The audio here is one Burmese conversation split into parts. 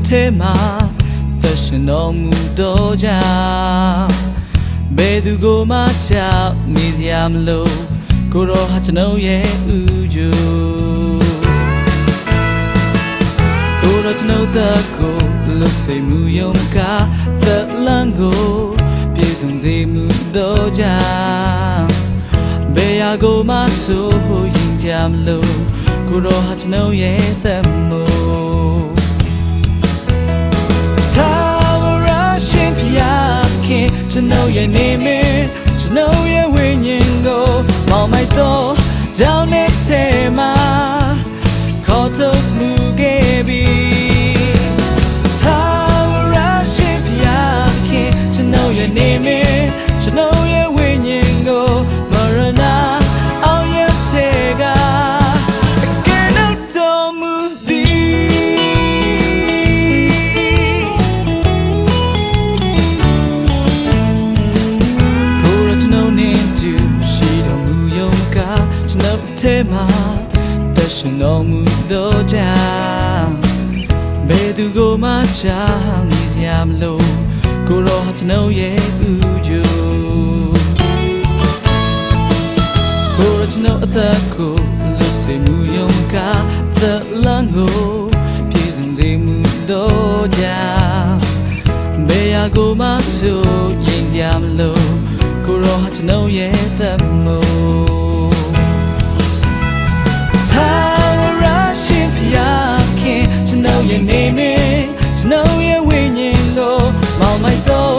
ထဲမှာသက်ရှင်တော်မူသောကြောင့်ဘယ်သူကိုမှကြောက်နေစရာမလိုကိုယ်တော်ဟာကျွန်ုပ်ရဲ့ဥကြိုကိုယ်တော်ကျွန်ုပ်သက်ကိုလွတ်စေမှုယုံကားသက်လမ်းကိုပြည့်စုံစေမှုသောကြောင့်ဘယ်ရာကိုမှဆိုရင်ကြမလို့ကိုယ်တော်ဟာကျွန်ုပ်ရဲ့သက်မို့ကျွန်ုပ်ရဲ့နေမင်းကျွန်ုပ်ရဲ့ဝိညာဉ်ကိုမောင်းမိုက်တော့ကြောင်းနဲ့ထဲမှာခေါ်ထုတ်မှုခဲ့ပြီသာဝရရှိဖျားခင်ကျွန်ုပ်ရဲ့နေမင်းကျွန်ုပ်ရဲ့ဝိညာဉ်ကိုမရဏအောင်ရတဲ့ကအကယ်တော့မူသည်ထဲမှာသက်ရှင်တော်မူသောကြောင့်ဘယ်သူကိုမှကြောက်နေစရာမလိုကိုယ်တော်ဟာကျွန်ုပ်ရဲ့ဥကြိုကိုယ်တော်ကျွန်ုပ်အသက်ကိုလွတ်စေမှုယုံကားသက်လမ်းကိုပြည့်စုံစေမှုသောကြောင့်ဘယ်ရာကိုမှဆိုရင်ကြမလို့ကိုယ်တော်ဟာကျွန်ုပ်ရဲ့သက်မို့ကျွန်ုပ်ရဲ့နေမင်းကျွန်ုပ်ရဲ့ဝိညာဉ်ကိုမောင်းမိုက်တော့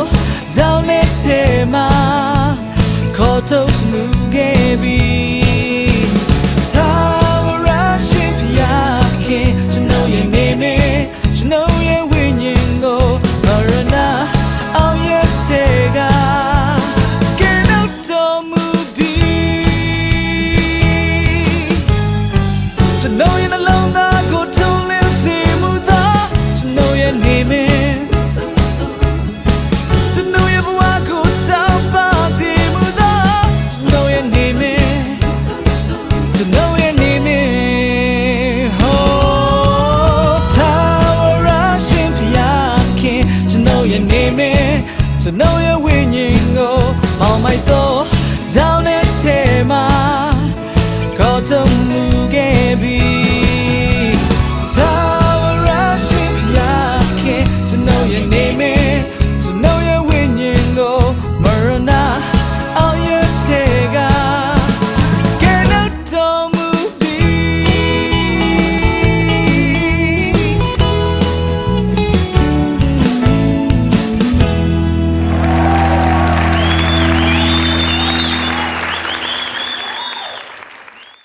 ကြောင်းနဲ့ထဲမှာခေါ်ထုတ်မှုခဲ့ပြီသာဝရရှိဖျားခင်ကျွန်ုပ်ရဲ့နေမင်းကျွန်ုပ်ရဲ့ဝိညာဉ်ကိုမရဏအောင်ရတဲ့ကကဲတော့တော်မူသည်ကျွန်ုပ်ရဲ့နှလုံးသားကိုနေမင်းကျွန်ုပ်ရဲ့ဘဝကိုတောင်းပန်စေမှုသောကျွန်ုပ်ရဲ့နေမင်းကျွန်ုပ်ရဲ့နေမင်းဟောသာဝရရှင်ဖျားခင်ကျွန်ုပ်ရဲ့နေမင်းကျွန်ုပ်ရဲ့ဝိညာဉ်ကိုမောင်းမိုက်တော့ကြောင်းနဲ့ထဲမှာ